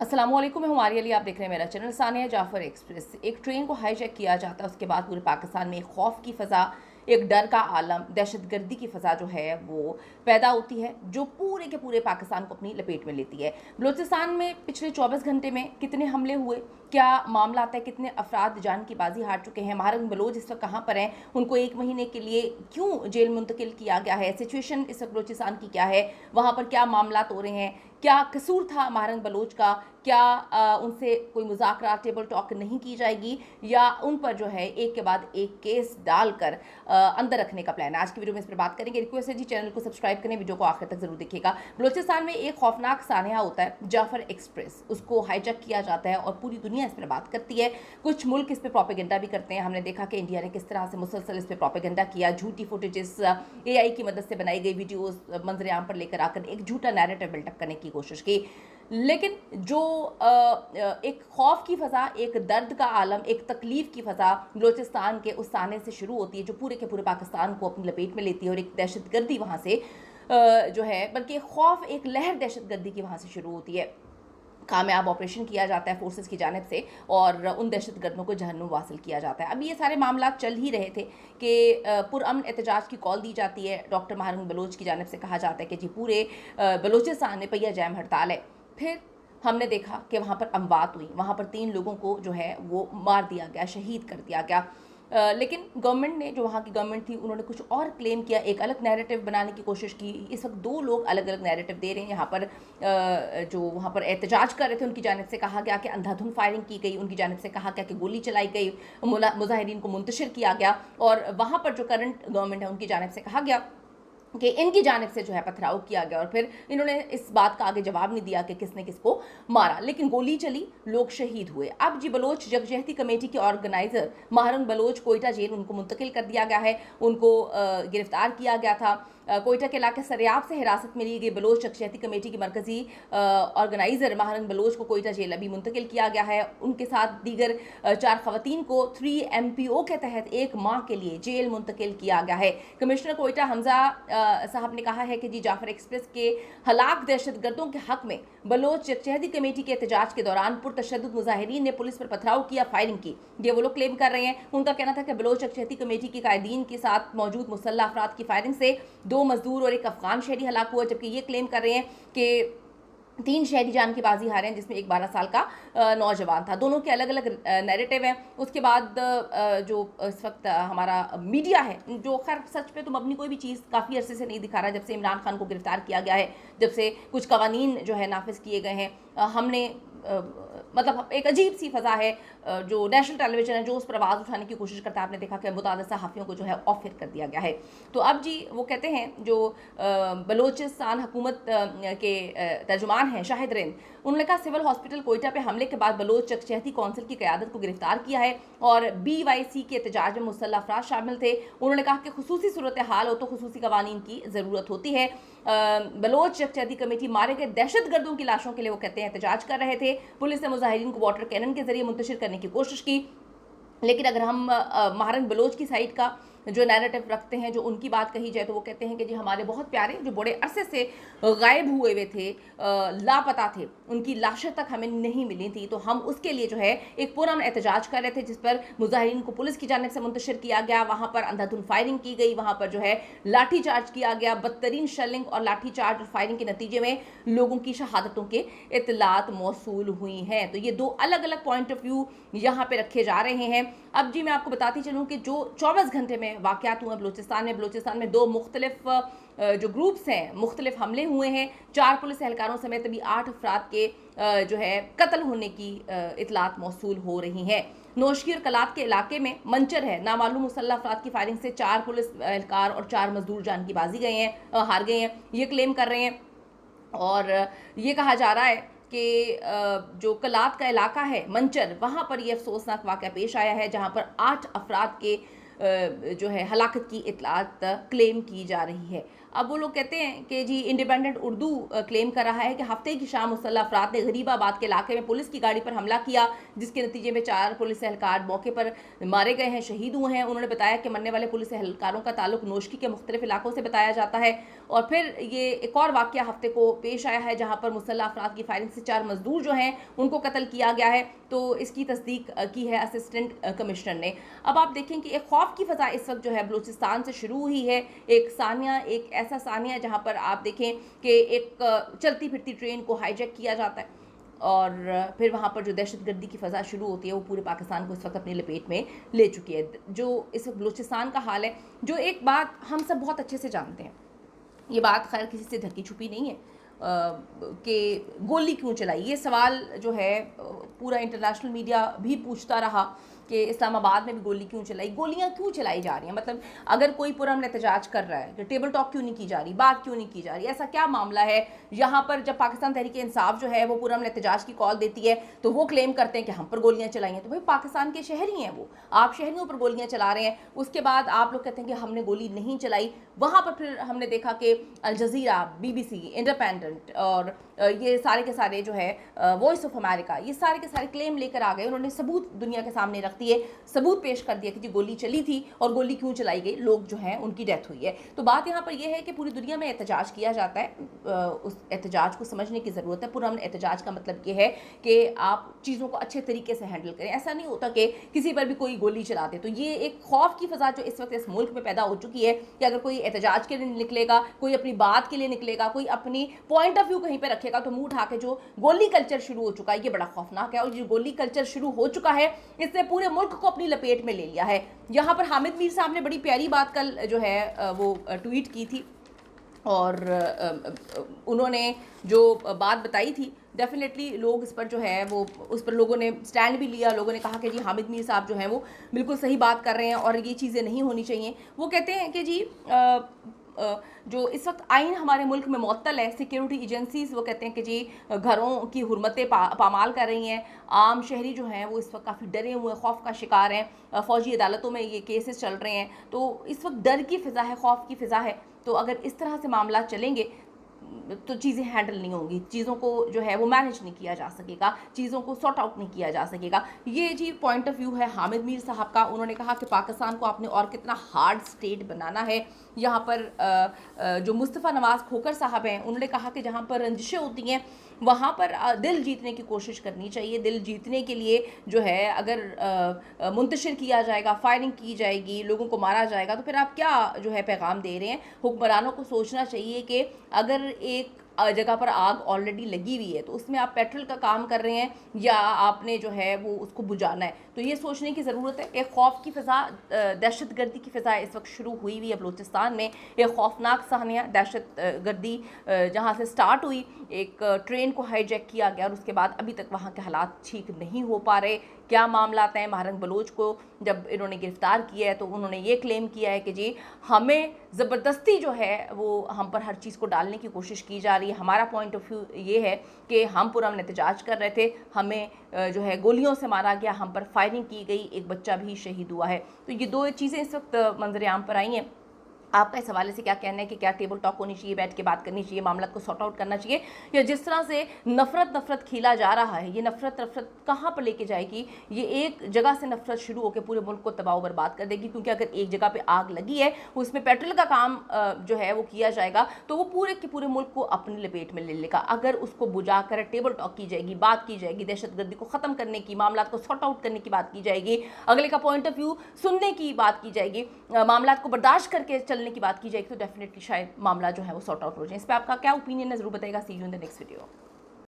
अस्सलाम वालेकुम, मैं हुमारी अली। आप देख रहे हैं मेरा चैनल सानिया जाफर एक्सप्रेस। एक ट्रेन को हाईजैक किया जाता है, उसके बाद पूरे पाकिस्तान में एक खौफ की फ़ज़ा, एक डर का आलम, दहशतगर्दी की फ़ज़ा जो है वो पैदा होती है, जो पूरे के पूरे पाकिस्तान को अपनी लपेट में लेती है। बलूचिस्तान में पिछले 24 घंटे में कितने हमले हुए, क्या मामला आता है, कितने अफराद जान की बाजी हार चुके हैं, महारंग बलोच इस वक्त कहाँ पर हैं, उनको 1 महीने के लिए क्यों जेल मुंतकिल किया गया है, सिचुएशन इस वक्त बलूचिस्तान की क्या है, वहाँ पर क्या मामला हो रहे हैं, क्या कसूर था महारंग बलोच का, क्या उनसे कोई मुज़ाकरात टेबल टॉक नहीं की जाएगी, या उन पर जो है एक के बाद एक केस डालकर अंदर रखने का प्लान है। आज की वीडियो में इस पर बात करेंगे। रिक्वेस्ट है जी, चैनल को सब्सक्राइब करें, वीडियो को आखिर तक जरूर देखिएगा। बलूचिस्तान में एक खौफनाक सानिया होता है, जाफर एक्सप्रेस, उसको हाईजैक किया जाता है और पूरी दुनिया इस पर बात करती है। कुछ मुल्क इस पर प्रोपेगेंडा भी करते हैं। हमने देखा कि इंडिया ने किस तरह से मुसलसल इस पर प्रोपेगेंडा किया, झूठी फुटेजेस, AI की मदद से बनाई गई वीडियोस मंजरेआम पर लेकर आकर एक झूठा नैरेटिव बिल्डअप करने की कोशिश की। लेकिन जो एक खौफ की फ़ज़ा, एक दर्द का आलम, एक तकलीफ़ की फ़ज़ा बलूचिस्तान के उस ताने से शुरू होती है, जो पूरे के पूरे पाकिस्तान को अपनी लपेट में लेती है, और एक दहशतगर्दी वहाँ से जो है, बल्कि खौफ, एक लहर दहशतगर्दी की वहाँ से शुरू होती है। कामयाब ऑपरेशन किया जाता है फोर्सेस की जानिब से, और उन दहशतगर्दों को जहन्नुम वासिल किया जाता है। अभी ये सारे मामला चल ही रहे थे कि पुरअमन एहतजाज की कॉल दी जाती है। डॉक्टर महारंग बलोच की जानिब से कहा जाता है कि जी पूरे बलूचिस्तान में पहिया जैम हड़ताल है। फिर हमने देखा कि वहाँ पर अमवात हुई, वहाँ पर 3 लोगों को जो है वो मार दिया गया, शहीद कर दिया गया। लेकिन गवर्नमेंट ने, जो वहाँ की गवर्नमेंट थी, उन्होंने कुछ और क्लेम किया, एक अलग नैरेटिव बनाने की कोशिश की। इस वक्त 2 लोग अलग अलग नैरेटिव दे रहे हैं। यहाँ पर जो वहाँ पर एहतजाज कर रहे थे, उनकी जानिब से कहा गया कि अंधाधुंध फायरिंग की गई, उनकी जानिब से कहा गया कि गोली चलाई गई, मुजाहिरीन को मुंतशिर किया गया। और वहाँ पर जो करंट गवर्नमेंट है, उनकी जानिब से कहा गया कि इनकी जानिब से जो है पथराव किया गया। और फिर इन्होंने इस बात का आगे जवाब नहीं दिया कि किसने किसको मारा, लेकिन गोली चली, लोग शहीद हुए। अब जी बलोच यकजहती कमेटी के organiser Mahrang Bloch Quetta jail उनको मुंतकिल कर दिया गया है, उनको गिरफ्तार किया गया था। कोयटा के इलाके सरेआब से हिरासत में ली गई बलोच यकजहती कमेटी की मरकजी ऑर्गेनाइज़र महारंग बलोच को कोयटा जेल अभी मुंतकिल किया गया है। उनके साथ दीगर 4 खवातीन को 3 MPO के तहत 1 माह के लिए जेल मुंतकिल किया गया है। कमिश्नर कोयटा हमजा साहब ने कहा है कि जी जाफर एक्सप्रेस के हलाक दहशतगर्दों के हक में बलोच यकजहती कमेटी के एहतजाज के दौरान पुरतशद्दुद मुजाहिरीन ने पुलिस पर पथराव किया, फायरिंग की। ये वो लोग क्लेम कर रहे हैं। उनका कहना था कि बलोच यकजहती कमेटी के कायदीन के साथ मौजूद मुसल्लह अफराद की फायरिंग से 2 मजदूर और 1 अफगान शहरी हलाक हुआ, जबकि ये क्लेम कर रहे हैं कि 3 शहरी जान की बाजी हारे हैं, जिसमें एक 12 साल का नौजवान था। दोनों के अलग अलग नैरेटिव हैं। उसके बाद जो इस वक्त हमारा मीडिया है, जो खैर सच पे तो अपनी कोई भी चीज़ काफ़ी अरसे से नहीं दिखा रहा, जब से इमरान खान को गिरफ्तार किया गया है, जब से कुछ कवानीन जो है नाफिज किए गए हैं। हमने मतलब एक अजीब सी फ़ज़ा है। जो नेशनल टेलीविज़न है, जो उस पर आवाज़ उठाने की कोशिश करता है, आपने देखा कि मुताल्लिक़ सहाफ़ियों को जो है ऑफ कर दिया गया है। तो अब जी वो कहते हैं, जो बलूचिस्तान हुकूमत के तर्जुमान हैं शाहिद रिंद, उन्होंने कहा सिविल हॉस्पिटल कोयटा पे हमले के बाद बलोच यकजहती कौंसिल की क़यादत को गिरफ्तार किया है, और BYC के एहतजाज में मुसल्लह अफराद शामिल थे। उन्होंने कहा कि खुसूसी सूरत हाल हो तो खुसूसी कवानीन की ज़रूरत होती है। बलोच यकजहती कमेटी मारे गए दहशतगर्दों की लाशों के लिए, वो कहते हैं, एहतजाज कर रहे थे। पुलिस ने मुजाहिरीन को वाटर कैनन के जरिए मुंतशिर करने की कोशिश की। लेकिन अगर हम महारंग बलोच की साइड का जो नैरेटिव रखते हैं, जो उनकी बात कही जाए, तो वो कहते हैं कि जी हमारे बहुत प्यारे जो बड़े अरसे से गायब हुए हुए थे, लापता थे, उनकी लाशें तक हमें नहीं मिली थी, तो हम उसके लिए जो है एक पुरअमन एहतजाज कर रहे थे, जिस पर मुजाहिरीन को पुलिस की जानिब से मुंतशिर किया गया। वहाँ पर अंधाधुंध फायरिंग की गई, वहाँ पर जो है लाठी चार्ज किया गया। बदतरीन शेलिंग और लाठी चार्ज और फायरिंग के नतीजे में लोगों की शहादतों के इतलात मौसूल हुई हैं। तो ये 2 अलग अलग पॉइंट ऑफ व्यू यहाँ पे रखे जा रहे हैं। अब जी मैं आपको बताती चलूँ कि जो 24 घंटे में वाक़यात हुए बलूचिस्तान में 2 मुख्तलिफ जो ग्रुप्स हैं, मुख्तलिफ हमले हुए हैं। 4 पुलिस एहलकारों समेत अभी 8 अफराद के जो है कत्ल होने की इतलात मौसूल हो रही हैं। नौशकी और कलात के इलाके में मंचर है, नामालूम मुसल्लह अफराद की फायरिंग से 4 पुलिस एहलकार और 4 मजदूर जान की बाजी गए हैं, हार गए हैं, ये क्लेम कर रहे हैं। और ये कहा जा रहा है कि जो कलात का इलाका है मंचर, वहाँ पर ये अफसोसनाक वाक़या पेश आया है, जहाँ पर 8 अफराद के जो है हलाकत की इतलात क्लेम की जा रही है। अब वो लोग कहते हैं कि जी इंडिपेंडेंट उर्दू क्लेम कर रहा है कि हफ्ते की शाम मुसल्लह अफराद ने गरीबाबाद के इलाके में पुलिस की गाड़ी पर हमला किया, जिसके नतीजे में 4 पुलिस एहलकार मौके पर मारे गए हैं, शहीद हुए हैं। उन्होंने बताया कि मरने वाले पुलिस एहलकारों का ताल्लुक नोशकी के मुख्तलिफ इलाकों से बताया जाता है। और फिर ये एक और वाक़या हफ्ते को पेश आया है जहाँ पर मुसल्लह अफराद की फायरिंग से 4 मजदूर जो हैं उनको कत्ल किया गया है। तो इसकी तस्दीक की है असिस्टेंट कमिश्नर ने। अब आप देखें कि एक खौफ की फ़ज़ा इस वक्त जो है बलूचिस्तान से शुरू हुई है। एक सानिया, एक ऐसा सानिया जहाँ पर आप देखें कि एक चलती फिरती ट्रेन को हाईजैक किया जाता है और फिर वहाँ पर जो दहशतगर्दी की फ़ज़ा शुरू होती है वो पूरे पाकिस्तान को इस वक्त अपनी लपेट में ले चुकी है। जो इस वक्त बलूचिस्तान का हाल है, जो एक बात हम सब बहुत अच्छे से जानते हैं, ये बात खैर किसी से ढकी छुपी नहीं है कि गोली क्यों चलाई। ये सवाल जो है पूरा इंटरनेशनल मीडिया भी पूछता रहा कि इस्लामाबाद में भी गोली क्यों चलाई, गोलियां क्यों चलाई जा रही हैं। मतलब अगर कोई पुरअमन एहतजाज कर रहा है कि टेबल टॉक क्यों नहीं की जा रही, बात क्यों नहीं की जा रही, ऐसा क्या मामला है। यहाँ पर जब पाकिस्तान तहरीक इंसाफ जो है वो पुरअमन एहतजाज की कॉल देती है तो वो क्लेम करते हैं कि हम पर गोलियां चलाई हैं। तो भाई पाकिस्तान के शहरी हैं वो, आप शहरियों पर गोलियां चला रहे हैं। उसके बाद आप लोग कहते हैं कि हमने गोली नहीं चलाई। वहाँ पर फिर हमने देखा कि अल जज़ीरा, BBC, इंडिपेंडेंट और ये सारे के सारे जो है वॉइस ऑफ अमेरिका, ये सारे के सारे क्लेम लेकर आ गए। उन्होंने सबूत दुनिया के सामने रख दिए, सबूत पेश कर दिया कि जी गोली चली थी और गोली क्यों चलाई गई, लोग जो हैं उनकी डेथ हुई है। तो बात यहाँ पर यह है कि पूरी दुनिया में एहतजाज किया जाता है, उस एहतजाज को समझने की ज़रूरत है। पुरअमन एहतजाज का मतलब ये है कि आप चीज़ों को अच्छे तरीके से हैंडल करें। ऐसा नहीं होता कि किसी पर भी कोई गोली चला दे। तो ये एक खौफ की फ़ज़ा जो इस वक्त इस मुल्क में पैदा हो चुकी है कि अगर कोई एहतजाज के लिए निकलेगा, कोई अपनी बात के लिए निकलेगा, कोई अपनी पॉइंट ऑफ व्यू कहीं पर रखेगा, तो मुंह उठा के जो गोली कल्चर शुरू हो चुका है ये बड़ा खौफनाक है। और जो गोली कल्चर शुरू हो चुका है इसने पूरे मुल्क को अपनी लपेट में ले लिया है। यहाँ पर हामिद मीर साहब ने बड़ी प्यारी बात कल जो है वो ट्वीट की थी और उन्होंने जो बात बताई थी डेफिनेटली लोग इस पर जो है वो उस पर लोगों ने स्टैंड भी लिया। लोगों ने कहा कि जी हामिद मीर साहब जो हैं वो बिल्कुल सही बात कर रहे हैं और ये चीज़ें नहीं होनी चाहिए। वो कहते हैं कि जी जो इस वक्त आइन हमारे मुल्क में मुअत्तल है, सिक्योरिटी एजेंसीज़ वो कहते हैं कि जी घरों की हुर्मतें पामाल कर रही हैं। आम शहरी जो हैं वो इस वक्त काफ़ी डरे हुए, खौफ का शिकार हैं। फ़ौजी अदालतों में ये केसेस चल रहे हैं। तो इस वक्त डर की फ़िज़ा है, खौफ की फ़िज़ा है। तो अगर इस तरह से मामला चलेंगे तो चीज़ें हैंडल नहीं होंगी, चीज़ों को जो है वो मैनेज नहीं किया जा सकेगा, चीज़ों को सॉर्ट आउट नहीं किया जा सकेगा। ये जी पॉइंट ऑफ व्यू है हामिद मीर साहब का। उन्होंने कहा कि पाकिस्तान को आपने और कितना हार्ड स्टेट बनाना है। यहाँ पर जो मुस्तफ़ा नवाज़ खोकर साहब हैं उन्होंने कहा कि जहाँ पर रंजिशें होती हैं वहाँ पर दिल जीतने की कोशिश करनी चाहिए। दिल जीतने के लिए जो है अगर मुंतशिर किया जाएगा, फायरिंग की जाएगी, लोगों को मारा जाएगा, तो फिर आप क्या जो है पैगाम दे रहे हैं। हुक्मरानों को सोचना चाहिए कि अगर एक जगह पर आग ऑलरेडी लगी हुई है तो उसमें आप पेट्रोल का काम कर रहे हैं या आपने जो है वो उसको बुझाना है। तो ये सोचने की ज़रूरत है। एक खौफ की फ़िज़ा, दहशतगर्दी की फ़िज़ा इस वक्त शुरू हुई हुई है बलूचिस्तान में। एक खौफनाक सानिया दहशतगर्दी जहाँ से स्टार्ट हुई, एक ट्रेन को हाईजैक किया गया और उसके बाद अभी तक वहाँ के हालात ठीक नहीं हो पा रहे। क्या मामला हैं। महारंग बलोच को जब इन्होंने गिरफ़्तार किया है तो उन्होंने ये क्लेम किया है कि जी हमें ज़बरदस्ती जो है वो हम पर हर चीज़ को डालने की कोशिश की जा रही है। हमारा पॉइंट ऑफ व्यू ये है कि हम पुरअमन एहतजाज कर रहे थे, हमें जो है गोलियों से मारा गया, हम पर फायरिंग की गई, एक बच्चा भी शहीद हुआ है। तो ये दो चीज़ें इस वक्त मंजर आम पर आई हैं। आपका इस हवाले से क्या कहना है कि क्या टेबल टॉक होनी चाहिए, बैठ के बात करनी चाहिए, मामला को सॉर्ट आउट करना चाहिए, या जिस तरह से नफ़रत खीला जा रहा है ये नफ़रत कहाँ पर लेके जाएगी। ये एक जगह से नफ़रत शुरू होकर पूरे मुल्क को तबाह बर्बाद कर देगी। क्योंकि अगर एक जगह पे आग लगी है उसमें पेट्रोल का काम जो है वो किया जाएगा तो वो पूरे के पूरे मुल्क को अपनी लपेट में ले लेगा। अगर उसको बुझा कर टेबल टॉक की जाएगी, बात की जाएगी, दहशतगर्दी को ख़त्म करने की, मामला को सॉर्ट आउट करने की बात की जाएगी, अगले का पॉइंट ऑफ व्यू सुनने की बात की जाएगी, मामला को बर्दाश्त करके चलने की बात की जाएगी, तो डेफिनेटली शायद मामला जो है वो सॉर्ट आउट हो जाए। इस पर आपका क्या ओपिनियन है ज़रूर बताइएगा। See you in the next video.